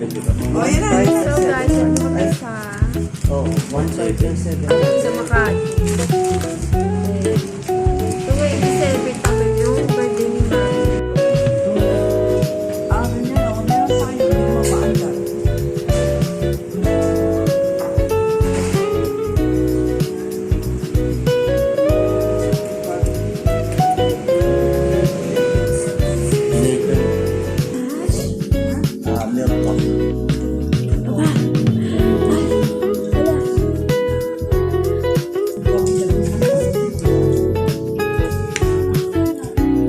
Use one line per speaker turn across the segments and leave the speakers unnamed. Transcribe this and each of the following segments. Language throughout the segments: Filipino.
di ba?
Oh, yan na.
So guys, ito kami sa
Oo, 1.5 yung 7.
sa Makati. So ngayon, i-celebrate namin yung birthday ni Mami.
Ganyan ako. Meron sa akin, hindi mo maandar.
Milk coffee.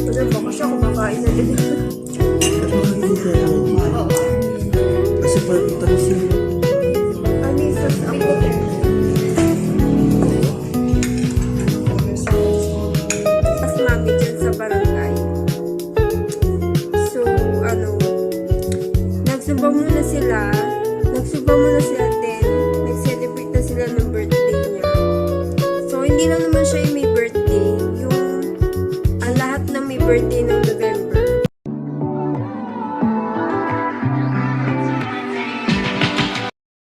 Wala ba ko siya kumakain na din.
Kasi parang ito na siya.
Ano yung sauce ako? As Mami dyan sa barangay. So, nagsumba muna sila. Then, nag-celebrate na sila ng birthday niya. So, hindi lang naman siya yung may birthday. Ang lahat na may birthday ng November.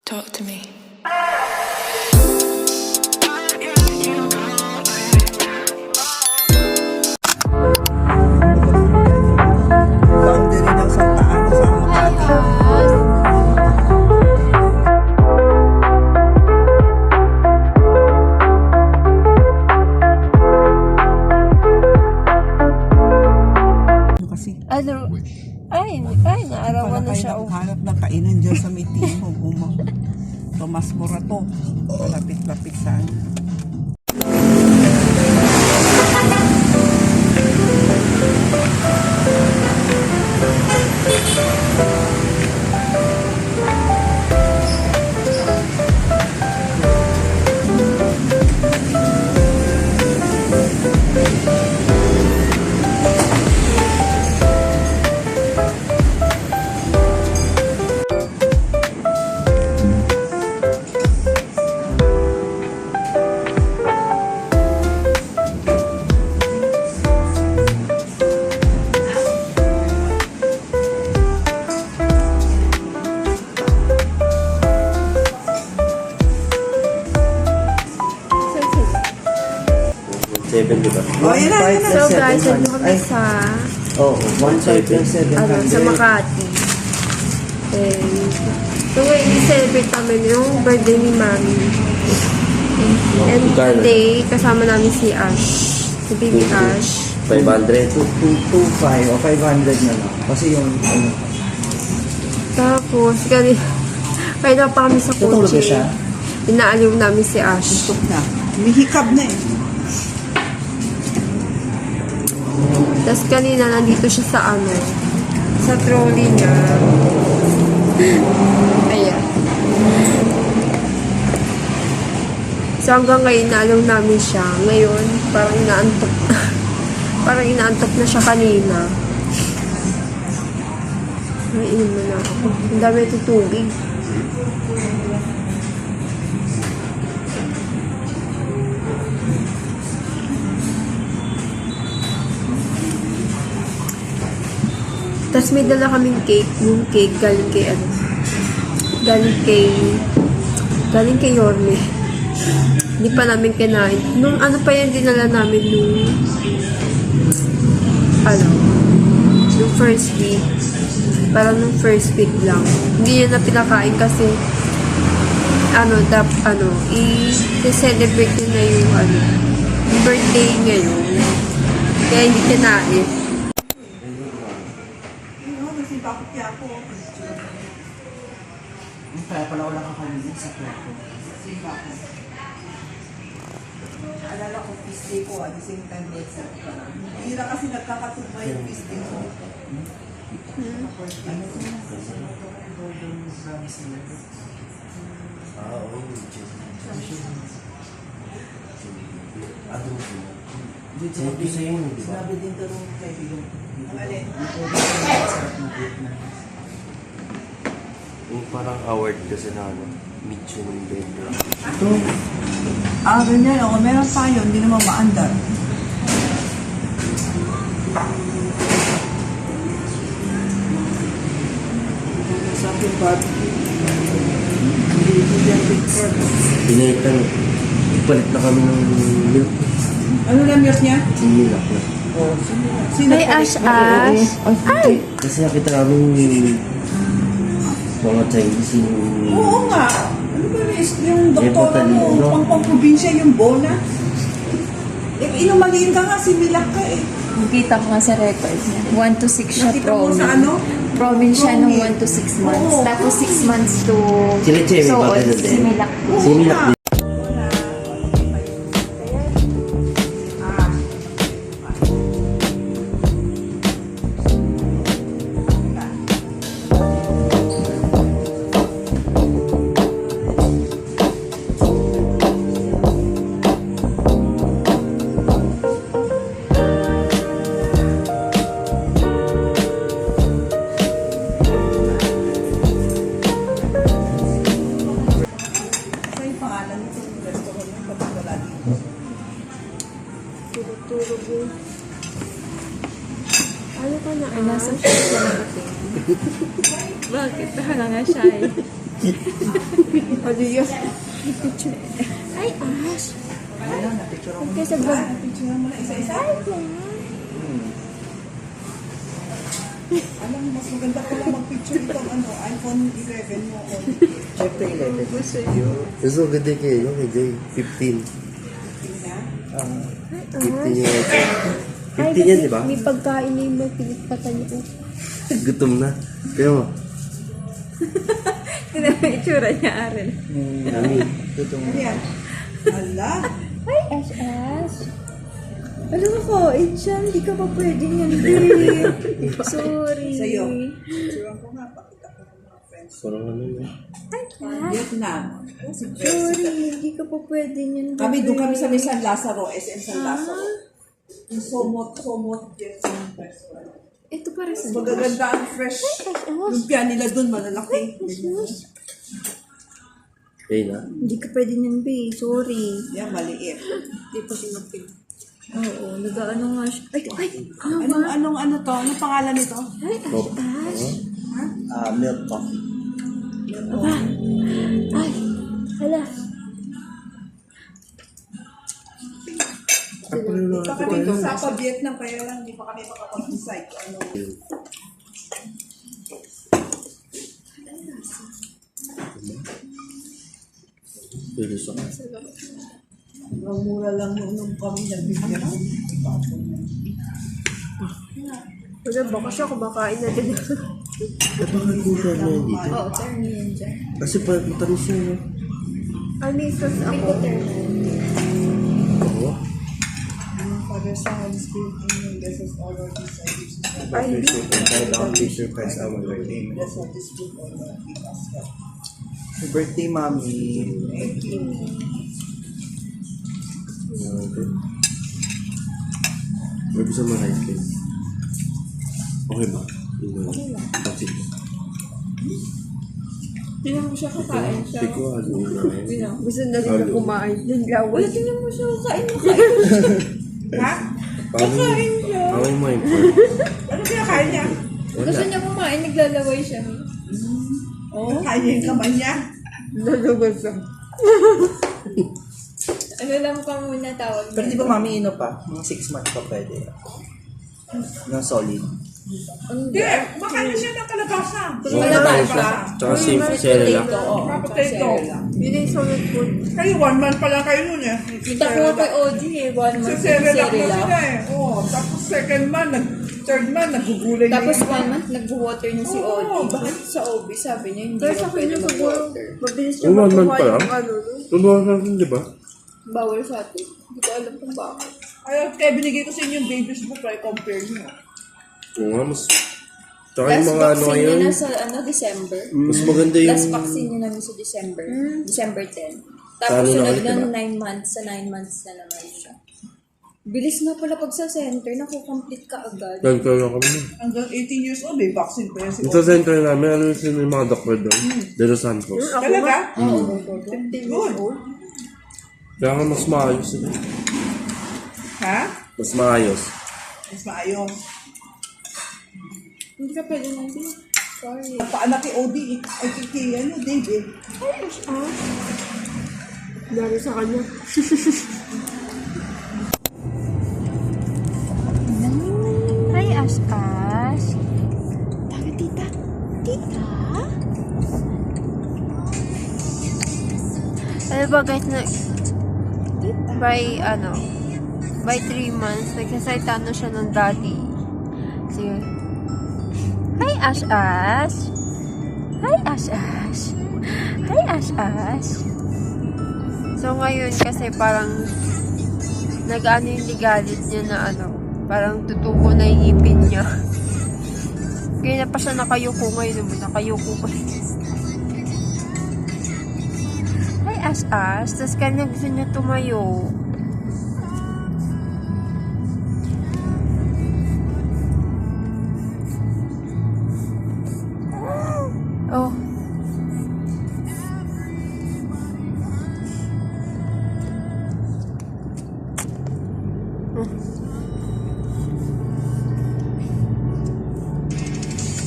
Talk to me.
Boundary ng Santa Ana sa Makati. Ano kasi?
Naarawan na siya.
Hanap ng kainan dyan sa may timog. Tomas Morato. Lapit-lapit sa ano.
Seven, di ba?
Oh, yan na, yan na.
So guys, ito kami sa
Oo, 1.5 yung 700.
sa Makati. So ngayon, i-celebrate namin yung birthday ni Mami. And today, kasama namin si Ash. Si Baby Ash.
500.
225 o 500 na lang. Kasi yung ano,
Tapos, kaya pa kami sa
tutulog na
kotse.
siya.
Inaaliw namin si Ash.
Stop na. Mihikab na eh.
Tapos kanina, nandito siya sa trolley niya. Ayan. So hanggang ngayon, inaalaw namin siya. Ngayon, parang inaantok. Parang inaantok na siya kanina. Naiinom na lang ako. Ang dami ito tubig. Tapos may dala kaming cake. Yung cake galing kay galing kay Yorme. Hindi pa namin kinain. Nung ano pa yan dinala namin nung nung first week. Parang nung first week lang. Hindi yan na pinakain kasi i-celebrate na yung yung birthday ngayon. Kaya hindi kinain.
kaya pala wala kang kalimutan sa plato.
Alala ko, pisday ko, at the same time, dessert ka. Hindi na kasi nagkakatugma yung pisday ko.
Sinabi din ito nung kaibigan ko.
Ang alin?
Yung parang award kasi na Michelin Bendra.
Ito,
Ganyan ako. Meron tayo, hindi naman maandar.
sa
yung barbecue. Hindi yan picture.
Pinalitan. Palit na kami ng milk.
Ano na milk niya?
Sinilak na.
Oh, sino?
Ay, Ash. Ay!
Kasi nakita namin mga Chinese yung...
Oo nga. Ano ba yung
Eh,
doktor
batalyon, no?
mo? Pang-probinsya yung bona. Eh, inumaliin ka nga, similak ka eh.
Nakita ko nga sa record niya. 1 to 6 siya
Nakita mo
promin.
sa ano?
Promin siya nung
Promin.
1 to 6 months.
Oo.
Tapos 6 months to...
Sila Che, may
so
bagay
old.
na din.
Similak.
Similak din.
Sa yung pangalan nito yung restaurant yung kapag wala dito.
Turog-turog yun. Ano ka na,
Ay, nasa
Ash?
siya siya narating. Bakit? Hala nga siya eh.
Ano yun? Ay, Ash!
Ayun, napicture mo.
Kaya sa vlog.
Picture mo na isa-isa. Alam mo, mas maganda pala mag-picture itong ano, iPhone 11 mo.
Siyempre 11.
Mas maganda kayo, kay Jay. 15.
Tingnan.
15 yung
Ay,
15 yan, di ba?
may pagkain na yung magpilipatan niyo.
Gutom na. Kaya mo.
Tignan mo yung itsura niya, Aaron.
Nami.
Ano yan? Hala.
Ay, Ash! Alam ko, siya, hindi ka pa pwede yan, babe. Sorry.
Sa'yo. Picturean ko nga, pakita ko ng mga friends.
Parang ano na.
Vietnam.
Sorry, hindi ka pa pwede yan, babe.
Kami, doon kami sa may San Lazaro, SM San Lazaro. Yung somot, Vietnam restaurant.
Ito para sa...
Magaganda ang fresh. Yung piyan nila doon, malalaki.
Kaya na.
Hindi ka pwede yan, babe. Sorry.
Yan, maliit.
Hindi pa siya magpil. Oo, nag-ano nga siya. Ay,
Ano to? Anong pangalan nito?
Ay, Ash!
Milk coffee.
Aba! Ay! Hala!
Dito kami ito sa Vietnam, kaya lang hindi pa kami makapag-decide kung ano.
Pero sa
Ang mura lang nung kami nagbibigyan.
Wala, baka siya kumakain na din.
Bakit kuha na yun dito?
Oo, turn mo yan dyan.
Kasi parang matamis yun, no?
Anisas ako.
Oo.
Para sa homeschool, this is already decided.
Ay,
That's what this group already discussed.
Happy birthday, Mami.
Okay. May gusto mo rice cake? Okay ba? Okay lang. Kasi,
Tingnan mo siya kakain siya.
hindi ko ano na.
gusto na rin na kumain. Yung laway.
Wala, tingnan mo siya kakain mo.
Ha?
Away mo yung part.
Ano kinakain niya?
Gusto niya kumain, naglalaway siya.
Oh, kain niya yung kamay niya.
Nalabas siya.
Ano lang pa muna tawag
Pero di ba, Mami, pa? Mga 6 months pa pwede. Ng solid.
Hindi, makain na siya ng kalabasa.
Tsaka si Cerelac.
Potato.
Yun yung solid food.
Kayo, 1 month pa lang kayo nun eh.
Kita ko kay OG eh, 1
Sa
month
Cerelac na
Cerelac.
sila eh. Oo, tapos second month, third month, nagugulay na
Tapos
yun.
1 month nag-water na si OG. Bakit sa OB? Sabi niya, hindi
Pero
na
sa
pwede
kanya siguro,
mag-water.
mabilis siya
One month
makuha
pa lang?
yung ano. no?
Tuluhan natin, di ba?
Bawal sa atin. Hindi ko alam kung bakit.
Kaya binigay ko sa inyo yung baby's book, kaya compare nyo.
Oo nga, mas... Tsaka yung
Last
mga ano
vaccine niya
ngayon,
na sa December.
mas maganda yung...
Last vaccine niya namin sa December. December 10. Tapos
Ano na
sunod
ulit,
na
diba?
9 months. Sa 9 months na naman siya. Bilis na pala pag sa center, nakukomplete ka agad.
Ganito na kami.
Hanggang 18 years old, may vaccine pa yan si
Ito center namin, ano yung mga doctor doon? De Los Santos.
Talaga?
Oo.
15 years old.
Kaya nga mas maayos sila.
Ha?
Mas maayos.
Mas maayos.
Hindi ka pwede nandun. Sorry.
Napaanak kay Odi, ay kay ano, David.
Dari sa kanya. Hi, Ash Ash. Tara, tita. Tita? Ano ba guys, by 3 months, nagsasalita na siya ng daddy. Sige. Hi, Ash Ash. Hi, Ash Ash. Hi, Ash Ash. So, ngayon kasi parang nag-ano yung ligalit niya na parang tutuko na yung ngipin niya. Kaya na pa siya nakayuko ngayon naman. Nakayuko pa. Hi, Ash Ash. Tapos kanya gusto niya tumayo. Oh.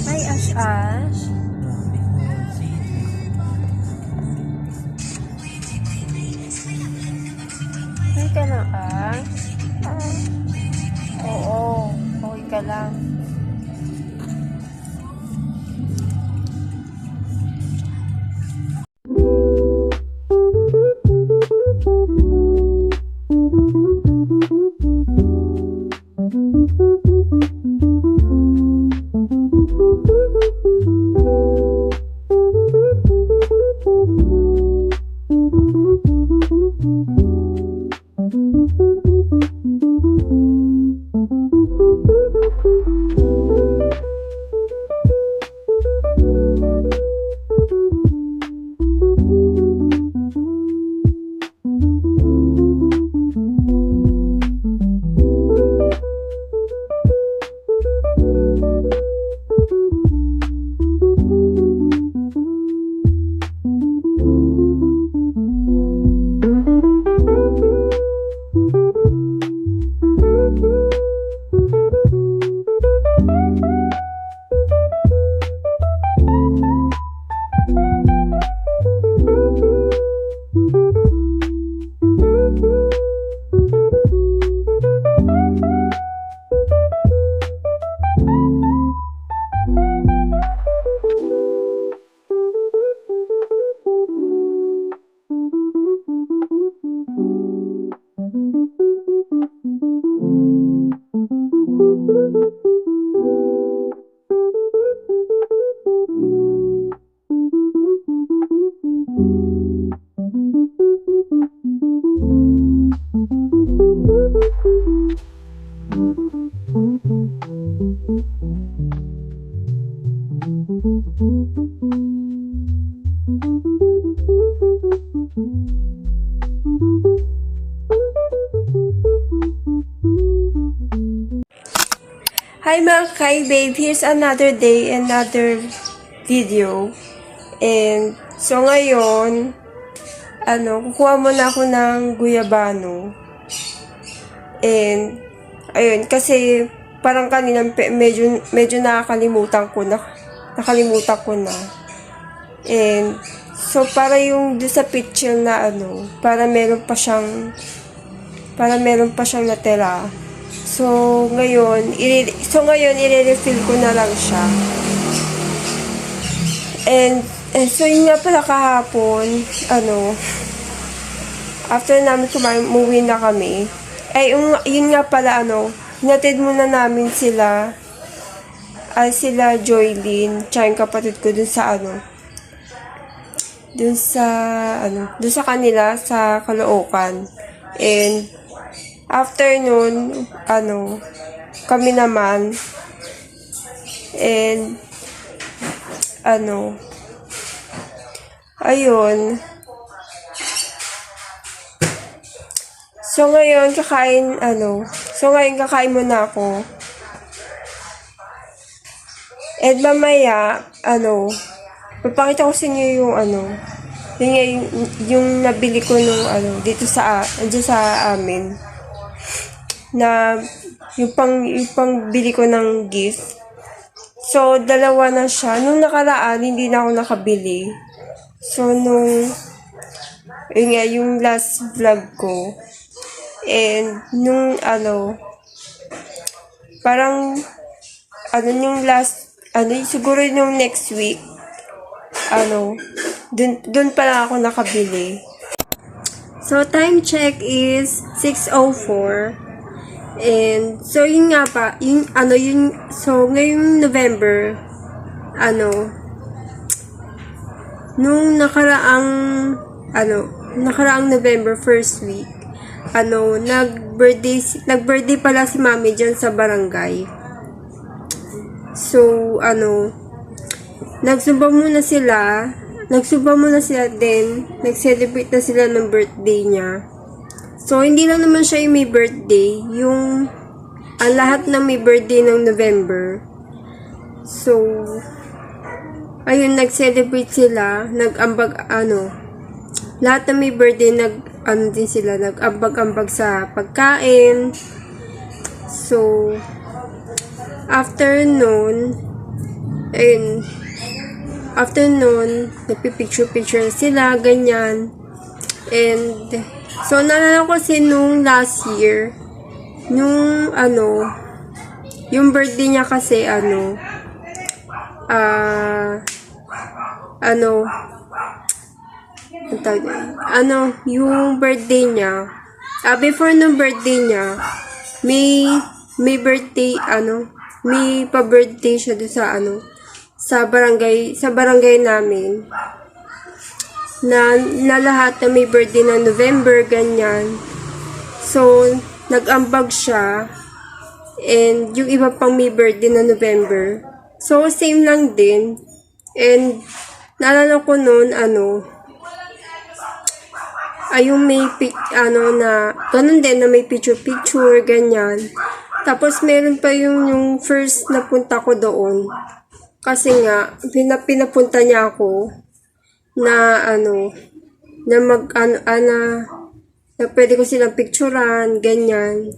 Hi, Ash Ash. Hi ka na, Ash. Oo. Okay ka lang. Hi mga babe, here's another day, another video. And so ngayon, kukuha muna ako ng guyabano. And ayun, kasi parang kanina medyo nakakalimutan ko na. And so para yung doon sa picture na para meron pa siyang natira. So ngayon i-refill ko na lang siya. And so yun nga pala kahapon, after namin kumain, umuwi na kami. Yun nga pala, hinatid muna namin sila Joylyn, tsaka yung kapatid ko dun sa kanila, sa Caloocan. And after nun, kami naman, and ayun. So ngayon kakain muna ako. And mamaya, papakita ko sa inyo yung nabili ko nung dito sa amin. Na yung pang bili ko ng gift So, dalawa na siya. Nung nakaraan, hindi na ako nakabili. So, yun nga, yung last vlog ko. And, parang, yung last, siguro yung next week, dun pa lang ako nakabili. So, time check is 6:04. And, so, yun nga pa, so, ngayong November, nung nakaraang November first week, nag-birthday pala si Mami dyan sa barangay. So, nagsumba muna sila, then, nag-celebrate na sila ng birthday niya. So, hindi lang naman siya yung may birthday, ang lahat na may birthday ng November. So, ayun, nag-celebrate sila, lahat na may birthday, nag-ambag-ambag sa pagkain. So, after nun, nagpipicture-picture sila, ganyan. And, so, naalala ko kasi nung last year, yung birthday niya kasi, yung birthday niya, before nung birthday niya, may birthday, may pa-birthday siya doon sa barangay namin, na lahat na may birthday ng November, ganyan. So, nag-ambag siya, and yung iba pang may birthday na November. So, same lang din. And, naalala ko noon, yung may, ganun din, na may picture-picture, ganyan. Tapos, meron pa yung first na punta ko doon. Kasi nga, pinapunta niya ako, na pwede ko silang picturean, ganyan.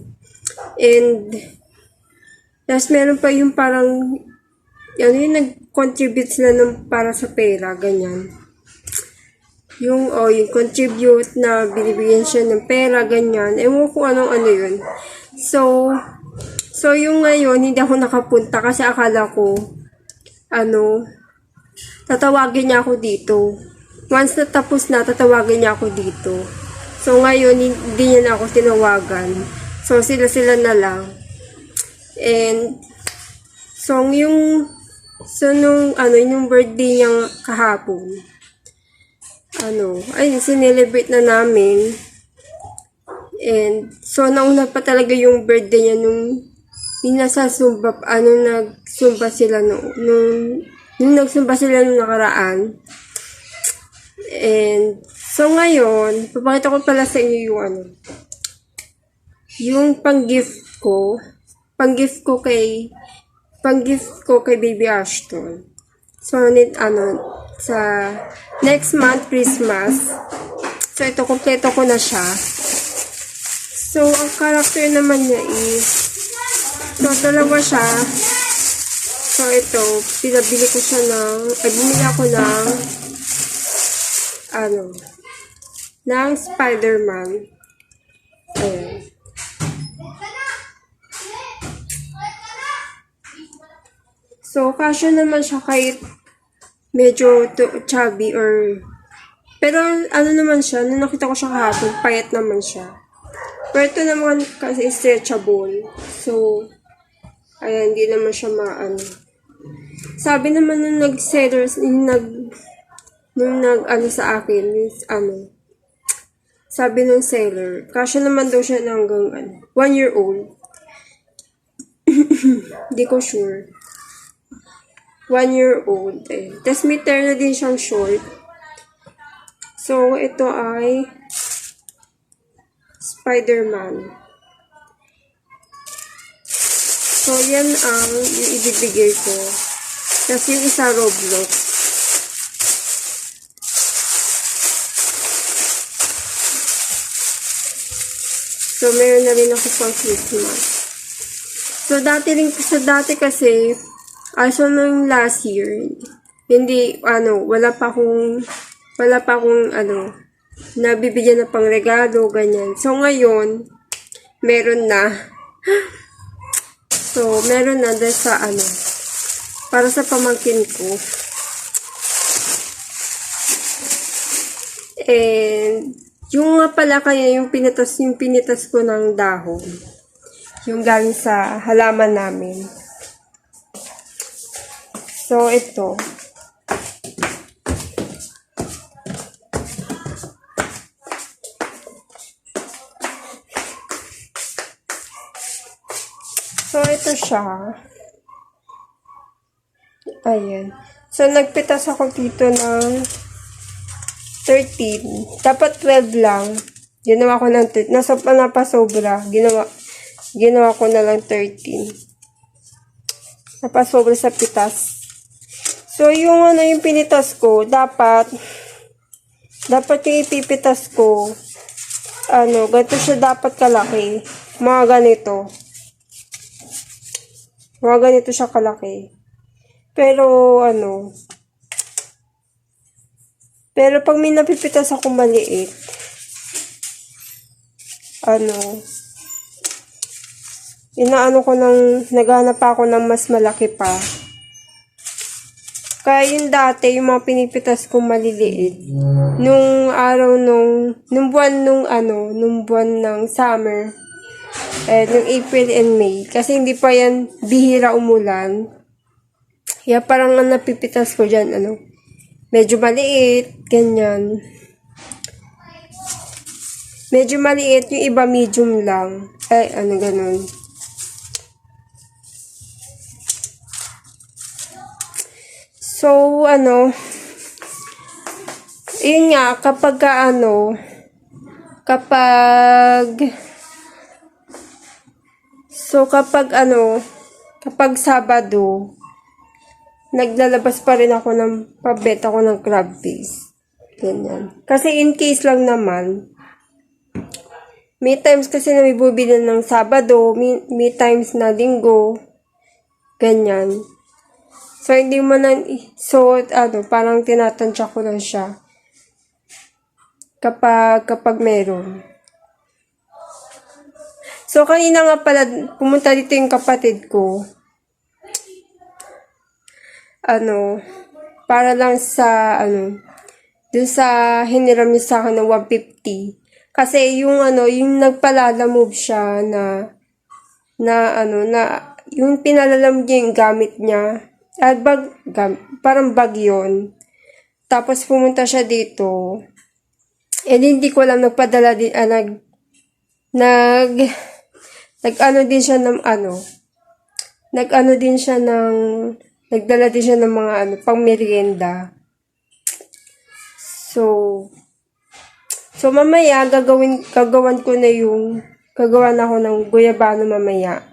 And, tapos meron pa yung parang, yung nag-contribute sila para sa pera, ganyan. Yung contribute na binibigyan siya ng pera, ganyan. Ewan ko anong yun. So yung ngayon, hindi ako nakapunta kasi akala ko, tatawagin niya ako dito. Once natapos na, tatawagin niya ako dito. So, ngayon, hindi niya na ako tinawagan. So, sila na lang. And, yung birthday niyang kahapon, sinelebrate na namin. And, so, nauna pa talaga yung birthday niya nung nasa Sumba, nagsumba sila nung nagsumba sila nung nakaraan. And, so ngayon, papakita ko pala sa inyo yung pang-gift ko kay Baby Ashton. So, sa next month, Christmas. So, ito, kompleto ko na siya. So, ang character naman niya is, dalawa siya. So, ito, bumili ako ng Spider-Man. Ayan. So, fashion naman siya kahit medyo chubby pero naman siya, nung nakita ko siya kahapon, payat naman siya. Pero ito naman kasi stretchable. So, ayan, hindi naman siya Sabi naman nung nag-sellers, sa akin, is sabi nung seller, kasya naman daw siya hanggang 1 year old. Hindi ko sure. 1 year old. Tapos may na din siyang short. So, ito ay Spider-Man. So, yan ang yung ibibigay ko. Tapos yung isa Roblox. So, meron na rin ako pang Christmas. So, dati kasi, So, nung last year, hindi, wala pa akong, nabibigyan na pang regalo, ganyan. So, ngayon, meron na. So, meron na dahil sa, para sa pamangkin ko. And, yung nga pala kaya, yung pinitas ko ng dahon. Yung galing sa halaman namin. So, ito. So, ito siya. Ayan. So, nagpitas ako dito ng 13. Dapat 12 lang. Ginawa ko ng 13. Napasobra. Ginawa ko na lang 13. Napasobra sa pitas. So, yung pinitas ko, dapat yung ipipitas ko, ganito siya dapat kalaki. Mga ganito. Mga ganito siya kalaki. Pero, pero pag may napipitas ako maliit, naghanap ako ng mas malaki pa. Kaya yung dati, yung mga pinipitas ko maliliit, nung buwan ng summer, nung April and May, kasi hindi pa yan bihira umulan. Kaya parang ang napipitas ko dyan, medyo maliit, ganyan. Medyo maliit, yung iba medium lang. Ganun. So, yun nga, kapag Sabado, naglalabas pa rin ako pabenta ko ng crab paste. Ganyan. Kasi in case lang naman, may times kasi na may bubili ng Sabado, may times na Linggo, ganyan. So, hindi mo na, parang tinatansya ko lang siya. Kapag meron. So, kanina nga pala, pumunta dito yung kapatid ko. Para lang sa, dun sa hiniram niya sa akin ng 150. Kasi yung nagpalalamove siya yung pinalalam niya yung gamit niya. Parang bag yun. Tapos pumunta siya dito. And hindi ko alam, nagpadala din, nagdala din siya ng mga pang merienda. So mamaya gagawan ako ng guyabano mamaya.